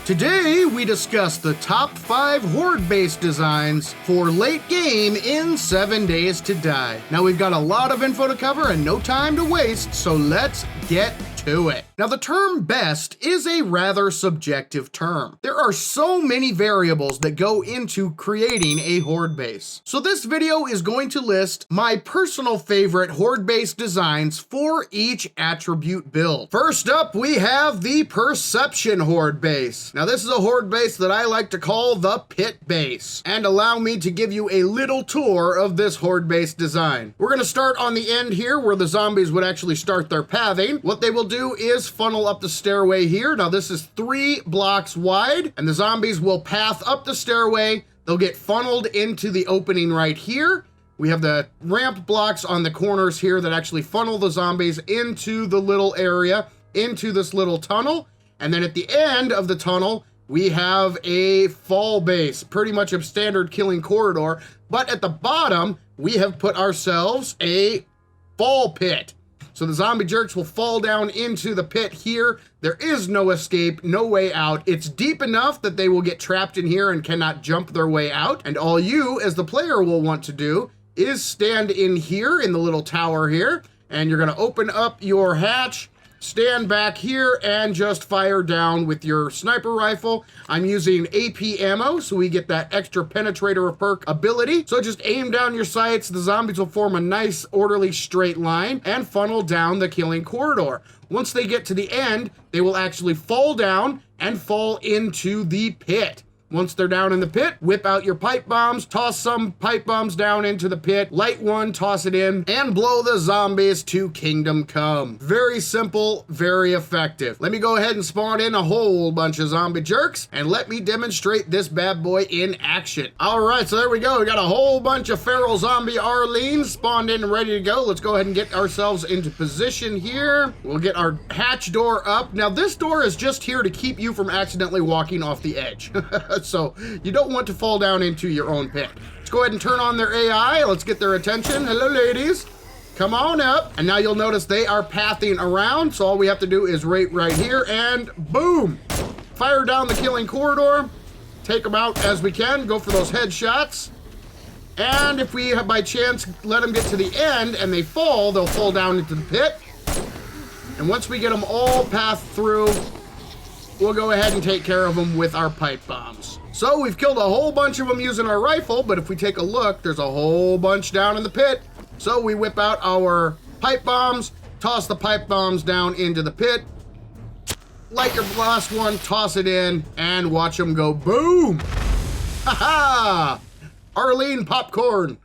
Today, we discuss the top 5 Horde base designs for late game in 7 Days to Die. Now, we've got a lot of info to cover and no time to waste, so let's get to it. Now, the term best is a rather subjective term. There are so many variables that go into creating a Horde base. So this video is going to list my personal favorite Horde base designs for each attribute build. First up, we have the Perception Horde base. Now, this is a Horde base that I like to call the Pit base. And allow me to give you a little tour of this Horde base design. We're gonna start on the end here where the zombies would actually start their pathing. What they will do is funnel up the stairway here. Now this is 3 blocks wide, and the zombies will path up the stairway. They'll get funneled into the opening right here. We have the ramp blocks on the corners here that actually funnel the zombies into the little area, into this little tunnel. And then at the end of the tunnel, we have a fall base, pretty much a standard killing corridor. But at the bottom, we have put ourselves a fall pit. So the zombie jerks will fall down into the pit here. There is no escape, no way out. It's deep enough that they will get trapped in here and cannot jump their way out. And all you, as the player, will want to do is stand in here in the little tower here. And you're gonna open up your hatch, stand back here, and just fire down with your sniper rifle. I'm using AP ammo, so we get that extra penetrator perk ability. So just aim down your sights. The zombies will form a nice, orderly, straight line and funnel down the killing corridor. Once they get to the end, they will actually fall down and fall into the pit. Once they're down in the pit, whip out your pipe bombs, toss some pipe bombs down into the pit, light one, toss it in, and blow the zombies to kingdom come. Very simple, very effective. Let me go ahead and spawn in a whole bunch of zombie jerks, and let me demonstrate this bad boy in action. All right, so there we go. We got a whole bunch of feral zombie Arlenes spawned in and ready to go. Let's go ahead and get ourselves into position here. We'll get our hatch door up. Now, this door is just here to keep you from accidentally walking off the edge. So you don't want to fall down into your own pit. Let's go ahead and turn on their AI. Let's get their attention. Hello, ladies. Come on up. And now you'll notice they are pathing around. So all we have to do is right here and boom. Fire down the killing corridor. Take them out as we can. Go for those headshots. And if we have by chance let them get to the end and they fall, they'll fall down into the pit. And once we get them all pathed through, we'll go ahead and take care of them with our pipe bombs. So we've killed a whole bunch of them using our rifle, but if we take a look, there's a whole bunch down in the pit. So we whip out our pipe bombs, toss the pipe bombs down into the pit, light your last one, toss it in, and watch them go boom. Ha ha! Arlene popcorn.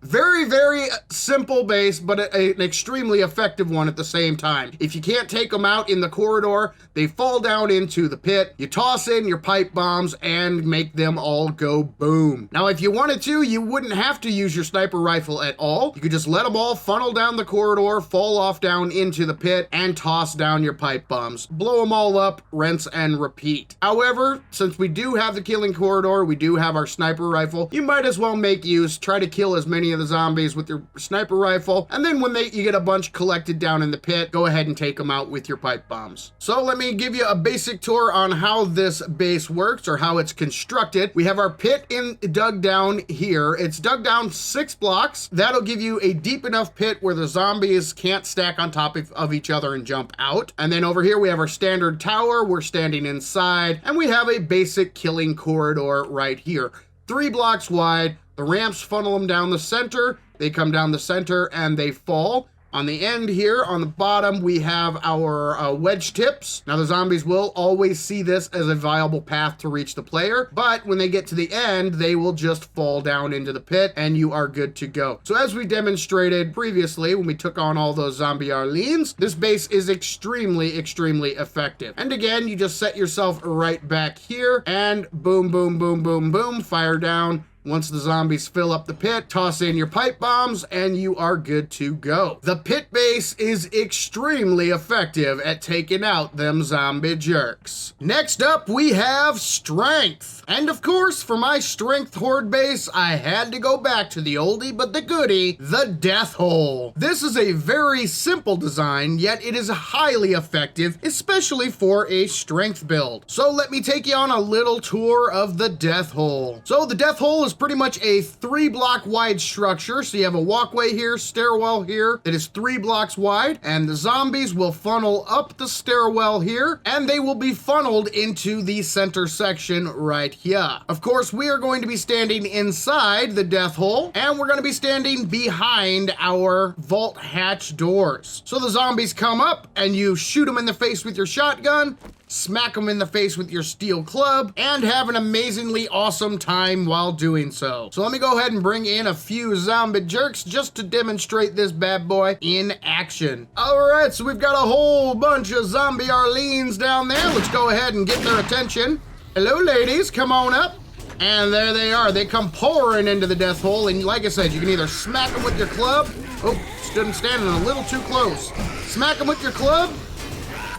Very, very simple base, but an extremely effective one at the same time. If you can't take them out in the corridor, they fall down into the pit. You toss in your pipe bombs and make them all go boom. Now, if you wanted to, you wouldn't have to use your sniper rifle at all. You could just let them all funnel down the corridor, fall off down into the pit, and toss down your pipe bombs. Blow them all up, rinse and repeat. However, since we do have the killing corridor, we do have our sniper rifle, you might as well make use, try to kill as many of the zombies with your sniper rifle, and then when you get a bunch collected down in the pit, go ahead and take them out with your pipe bombs. So let me give you a basic tour on how this base works or how it's constructed. We have our pit dug down here. It's dug down 6 blocks. That'll give you a deep enough pit where the zombies can't stack on top of each other and jump out. And then over here we have our standard tower. We're standing inside, and we have a basic killing corridor right here. 3 blocks wide. The ramps funnel them down the center. They come down the center and they fall. On the end here, on the bottom, we have our wedge tips. Now, the zombies will always see this as a viable path to reach the player, but when they get to the end, they will just fall down into the pit and you are good to go. So as we demonstrated previously, when we took on all those zombie Arlenes, this base is extremely, extremely effective. And again, you just set yourself right back here and boom, boom, boom, boom, boom, fire down, Once the zombies fill up the pit, toss in your pipe bombs, and you are good to go. The pit base is extremely effective at taking out them zombie jerks. Next up, we have strength. And of course, for my strength horde base, I had to go back to the oldie but the goodie, the death hole. This is a very simple design, yet it is highly effective, especially for a strength build. So let me take you on a little tour of the death hole. So the death hole is pretty much a 3-block wide structure. So you have a walkway here, stairwell here that is 3 blocks wide, and the zombies will funnel up the stairwell here, and they will be funneled into the center section right here. Of course, we are going to be standing inside the death hole, and we're going to be standing behind our vault hatch doors. So the zombies come up, and you shoot them in the face with your shotgun, smack them in the face with your steel club, and have an amazingly awesome time while doing so. So let me go ahead and bring in a few zombie jerks just to demonstrate this bad boy in action. Alright, so we've got a whole bunch of zombie Arlenes down there. Let's go ahead and get their attention. Hello ladies, come on up. And there they are. They come pouring into the death hole, and like I said, you can either smack them with your club. Oh, stood standing a little too close. Smack them with your club,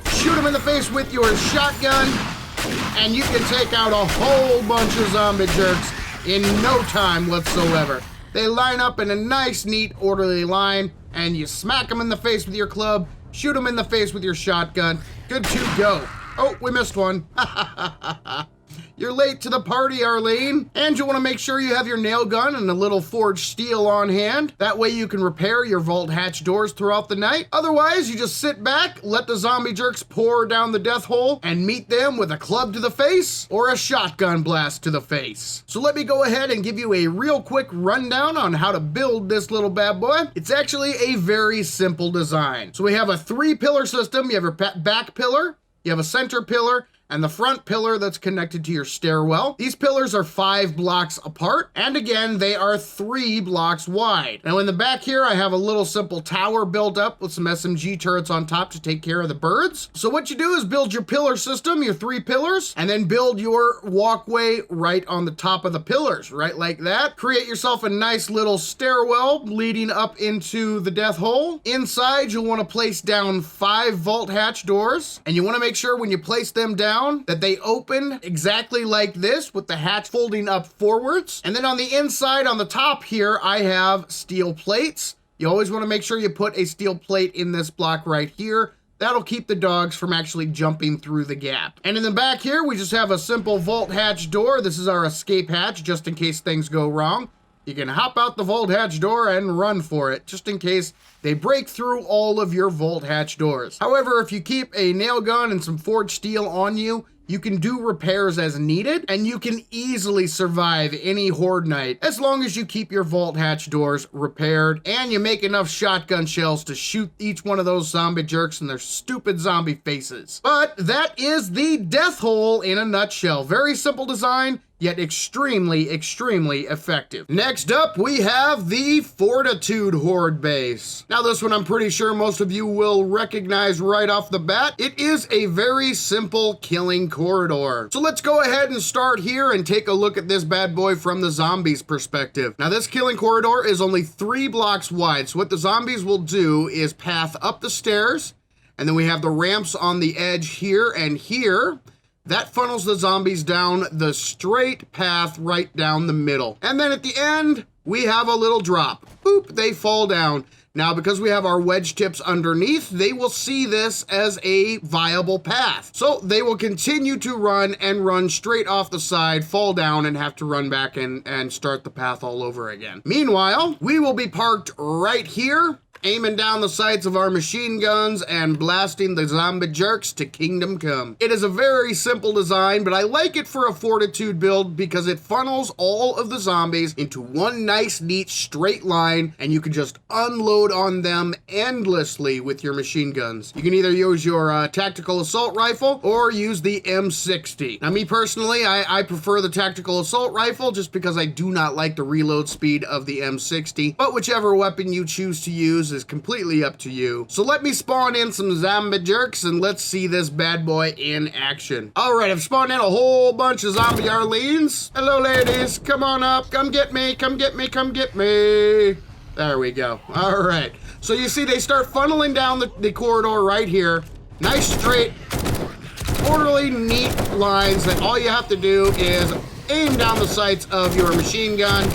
shoot them in the face with your shotgun, and you can take out a whole bunch of zombie jerks in no time whatsoever. They line up in a nice, neat, orderly line, and you smack them in the face with your club, shoot them in the face with your shotgun. Good to go. Oh, we missed one. You're late to the party, Arlene. And you want to make sure you have your nail gun and a little forged steel on hand. That way you can repair your vault hatch doors throughout the night. Otherwise, you just sit back, let the zombie jerks pour down the death hole, and meet them with a club to the face or a shotgun blast to the face. So let me go ahead and give you a real quick rundown on how to build this little bad boy. It's actually a very simple design. So we have a 3-pillar system. You have your back pillar, you have a center pillar, and the front pillar that's connected to your stairwell. These pillars are 5 blocks apart, and again, they are 3 blocks wide. Now in the back here, I have a little simple tower built up with some SMG turrets on top to take care of the birds. So what you do is build your pillar system, your 3 pillars, and then build your walkway right on the top of the pillars, right like that. Create yourself a nice little stairwell leading up into the death hole. Inside, you'll want to place down 5 vault hatch doors, and you want to make sure when you place them down that they open exactly like this with the hatch folding up forwards. And then on the inside, on the top here, I have steel plates. You always want to make sure you put a steel plate in this block right here. That'll keep the dogs from actually jumping through the gap. And in the back here, we just have a simple vault hatch door. This is our escape hatch, just in case things go wrong. You can hop out the vault hatch door and run for it, just in case they break through all of your vault hatch doors. However, if you keep a nail gun and some forged steel on you, you can do repairs as needed, and you can easily survive any horde night as long as you keep your vault hatch doors repaired and you make enough shotgun shells to shoot each one of those zombie jerks in their stupid zombie faces. But that is the death hole in a nutshell. Very simple design, yet extremely, extremely effective. Next up, we have the Fortitude Horde Base. Now this one I'm pretty sure most of you will recognize right off the bat. It is a very simple killing corridor. So let's go ahead and start here and take a look at this bad boy from the zombies' perspective. Now this killing corridor is only 3 blocks wide, so what the zombies will do is path up the stairs, and then we have the ramps on the edge here and here. That funnels the zombies down the straight path right down the middle. And then at the end, we have a little drop. Boop, they fall down. Now, because we have our wedge tips underneath, they will see this as a viable path. So they will continue to run and run straight off the side, fall down, and have to run back and start the path all over again. Meanwhile, we will be parked right here, aiming down the sights of our machine guns and blasting the zombie jerks to kingdom come. It is a very simple design, but I like it for a Fortitude build because it funnels all of the zombies into one nice, neat, straight line, and you can just unload on them endlessly with your machine guns. You can either use your tactical assault rifle or use the M60. Now, me personally, I prefer the tactical assault rifle just because I do not like the reload speed of the M60, but whichever weapon you choose to use, use is completely up to you. So let me spawn in some zombie jerks and let's see this bad boy in action. All right, I've spawned in a whole bunch of zombie Arlenes. Hello, ladies. Come on up. Come get me. Come get me. Come get me. There we go. All right. So you see they start funneling down the corridor right here. Nice, straight, orderly, neat lines that all you have to do is aim down the sights of your machine gun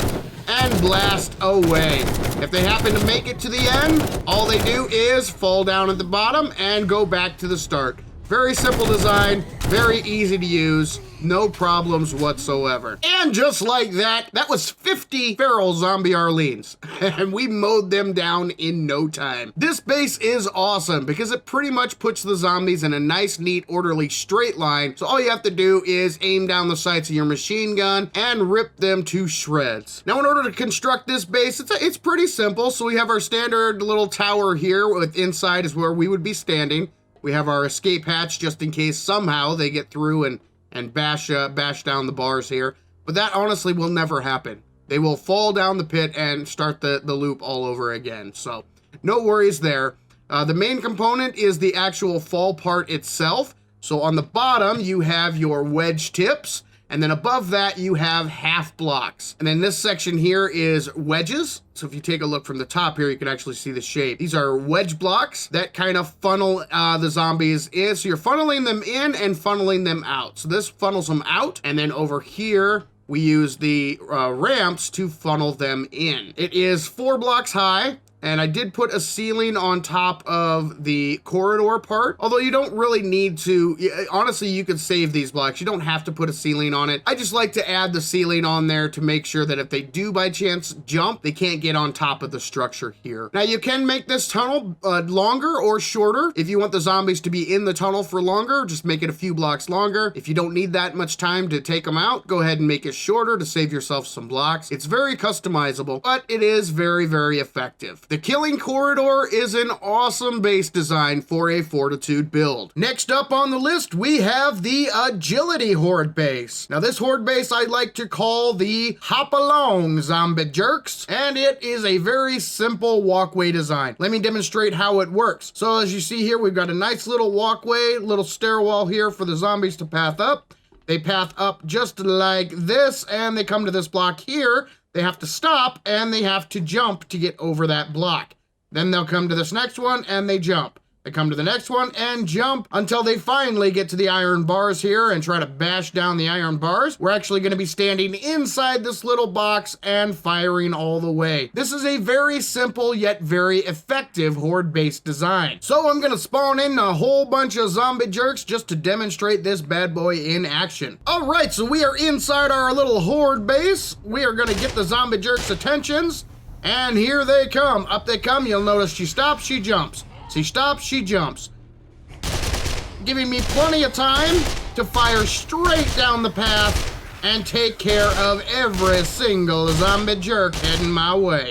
and blast away. If they happen to make it to the end, all they do is fall down at the bottom and go back to the start. Very simple design, very easy to use, no problems whatsoever. And just like that, that was 50 feral zombie Arlenes, and we mowed them down in no time. This base is awesome because it pretty much puts the zombies in a nice, neat, orderly straight line, so all you have to do is aim down the sights of your machine gun and rip them to shreds. Now, in order to construct this base, it's pretty simple. So we have our standard little tower here, with inside is where we would be standing. We have our escape hatch just in case somehow they get through and bash down the bars here. But that honestly will never happen. They will fall down the pit and start the loop all over again. So no worries there. The main component is the actual fall part itself. So on the bottom, you have your wedge tips. And then above that, you have half blocks. And then this section here is wedges. So if you take a look from the top here, you can actually see the shape. These are wedge blocks that kind of funnel the zombies in. So you're funneling them in and funneling them out. So this funnels them out. And then over here, we use the ramps to funnel them in. It is 4 blocks high. And I did put a ceiling on top of the corridor part, although you don't really need to. Honestly, you could save these blocks. You don't have to put a ceiling on it. I just like to add the ceiling on there to make sure that if they do by chance jump, they can't get on top of the structure here. Now, you can make this tunnel longer or shorter. If you want the zombies to be in the tunnel for longer, just make it a few blocks longer. If you don't need that much time to take them out, go ahead and make it shorter to save yourself some blocks. It's very customizable, but it is very, very effective. The Killing Corridor is an awesome base design for a Fortitude build. Next up on the list, we have the Agility Horde Base. Now, this Horde Base I like to call the Hop Along Zombie Jerks, and it is a very simple walkway design. Let me demonstrate how it works. So as you see here, we've got a nice little walkway, little stairwell here for the zombies to path up. They path up just like this, and they come to this block here. They have to stop and they have to jump to get over that block. Then they'll come to this next one and they jump. They come to the next one and jump until they finally get to the iron bars here and try to bash down the iron bars. We're actually going to be standing inside this little box and firing all the way. This is a very simple yet very effective horde-based design. So I'm going to spawn in a whole bunch of zombie jerks just to demonstrate this bad boy in action. All right, so we are inside our little horde base. We are going to get the zombie jerks' attentions. And here they come. Up they come. You'll notice she stops, she jumps. She stops, she jumps. Giving me plenty of time to fire straight down the path and take care of every single zombie jerk heading my way.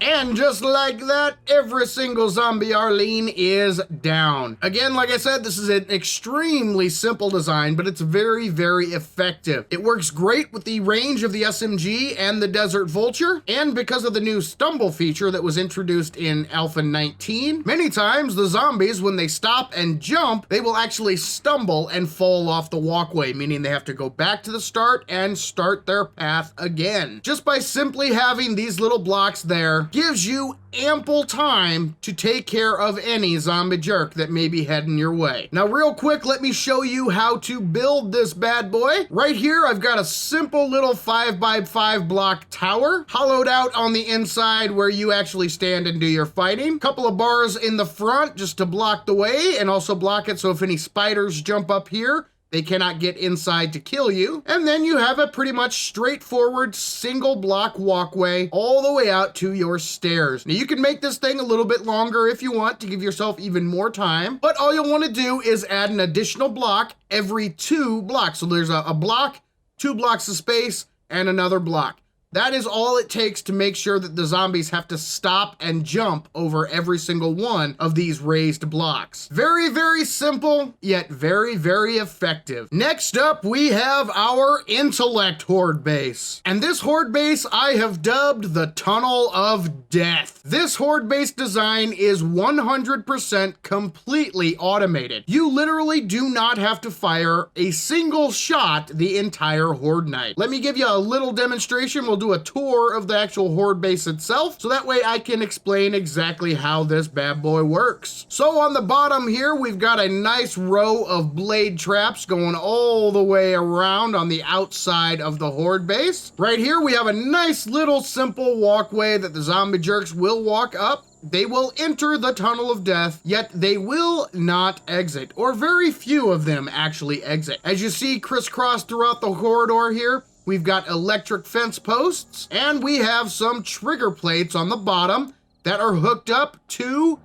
And just like that, every single zombie Arlene is down. Again, like I said, this is an extremely simple design, but it's very, very effective. It works great with the range of the SMG and the Desert Vulture, and because of the new stumble feature that was introduced in Alpha 19, many times the zombies, when they stop and jump, they will actually stumble and fall off the walkway, meaning they have to go back to the start and start their path again. Just by simply having these little blocks there, gives you ample time to take care of any zombie jerk that may be heading your way. Now, real quick, let me show you how to build this bad boy. Right here, I've got a simple little 5x5 block tower, hollowed out on the inside where you actually stand and do your fighting. Couple of bars in the front just to block the way and also block it so if any spiders jump up here, they cannot get inside to kill you. And then you have a pretty much straightforward single block walkway all the way out to your stairs. Now, you can make this thing a little bit longer if you want to give yourself even more time, but all you'll want to do is add an additional block every 2 blocks. So there's a block, 2 blocks of space, and another block. That is all it takes to make sure that the zombies have to stop and jump over every single one of these raised blocks. Very, very simple, yet very, very effective. Next up, we have our Intellect Horde Base. And this Horde Base I have dubbed the Tunnel of Death. This Horde Base design is 100% completely automated. You literally do not have to fire a single shot the entire Horde night. Let me give you a little demonstration. We'll do a tour of the actual Horde Base itself, so that way I can explain exactly how this bad boy works. So on the bottom here, we've got a nice row of blade traps going all the way around on the outside of the Horde Base. Right here, we have a nice little simple walkway that the zombie jerks will walk up. They will enter the Tunnel of Death, yet they will not exit, or very few of them actually exit. As you see crisscross throughout the corridor here, we've got electric fence posts, and we have some trigger plates on the bottom that are hooked up to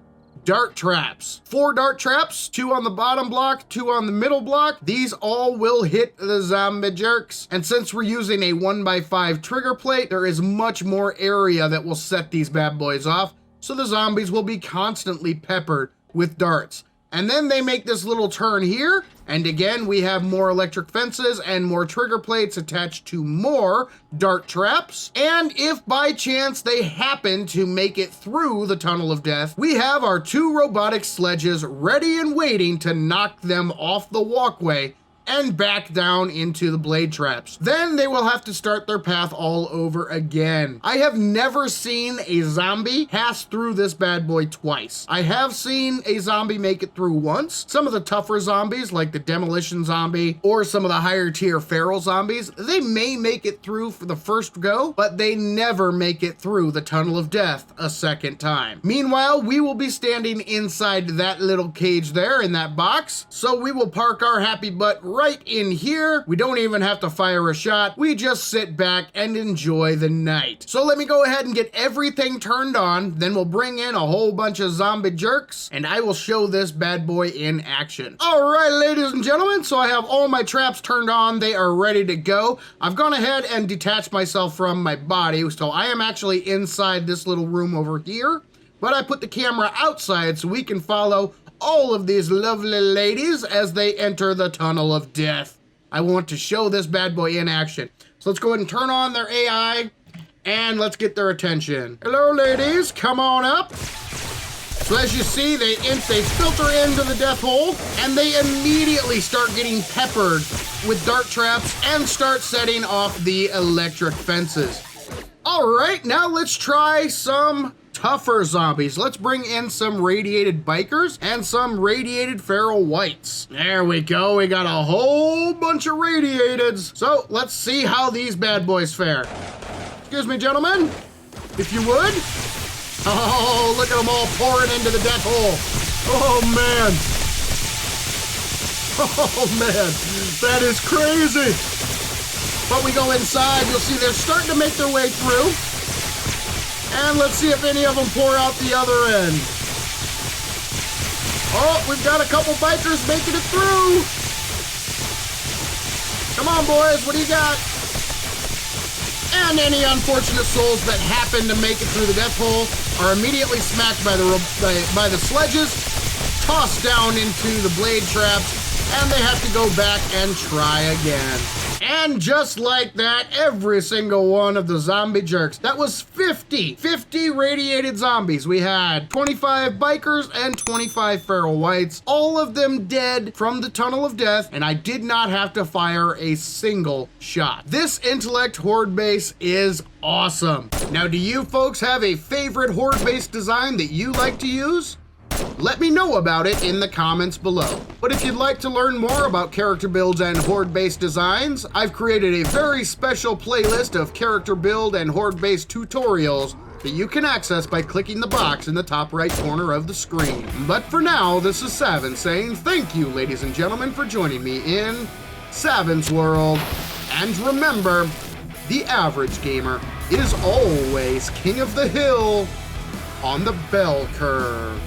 dart traps. 4 dart traps, 2 on the bottom block, 2 on the middle block. These all will hit the zombie jerks. And since we're using a 1x5 trigger plate, there is much more area that will set these bad boys off. So the zombies will be constantly peppered with darts. And then they make this little turn here, and again we have more electric fences and more trigger plates attached to more dart traps. And if by chance they happen to make it through the Tunnel of Death, we have our 2 robotic sledges ready and waiting to knock them off the walkway and back down into the blade traps. Then they will have to start their path all over again. I have never seen a zombie pass through this bad boy twice. I have seen a zombie make it through once. Some of the tougher zombies, like the demolition zombie or some of the higher tier feral zombies, they may make it through for the first go, but they never make it through the Tunnel of Death a second time. Meanwhile, we will be standing inside that little cage there in that box, so we will park our happy butt right in here. We don't even have to fire a shot. We just sit back and enjoy the night. So let me go ahead and get everything turned on. Then we'll bring in a whole bunch of zombie jerks and I will show this bad boy in action. All right, ladies and gentlemen, so I have all my traps turned on. They are ready to go. I've gone ahead and detached myself from my body. So I am actually inside this little room over here, but I put the camera outside so we can follow all of these lovely ladies as they enter the Tunnel of Death. I want to show this bad boy in action. So let's go ahead and turn on their AI and let's get their attention. Hello, ladies, come on up. So as you see, they filter into the death hole and they immediately start getting peppered with dart traps and start setting off the electric fences. All right, now let's try some tougher zombies. Let's bring in some radiated bikers and some radiated feral whites. There we go. We got a whole bunch of radiateds. So let's see how these bad boys fare. Excuse me, gentlemen, if you would. Oh, look at them all pouring into the death hole. Oh, man. Oh, man. That is crazy. But we go inside. You'll see they're starting to make their way through. And let's see if any of them pour out the other end. Oh, we've got a couple bikers making it through. Come on, boys, what do you got? And any unfortunate souls that happen to make it through the death hole are immediately smacked by the sledges, tossed down into the blade traps, and they have to go back and try again. And just like that, every single one of the zombie jerks, that was 50 radiated zombies. We had 25 bikers and 25 feral whites, all of them dead from the Tunnel of Death, and I did not have to fire a single shot. This Intellect Horde Base is awesome. Now, do you folks have a favorite Horde Base design that you like to use? Let me know about it in the comments below. But if you'd like to learn more about character builds and horde-based designs, I've created a very special playlist of character build and horde-based tutorials that you can access by clicking the box in the top right corner of the screen. But for now, this is Saven saying thank you, ladies and gentlemen, for joining me in Saven's World. And remember, the average gamer is always king of the hill on the bell curve.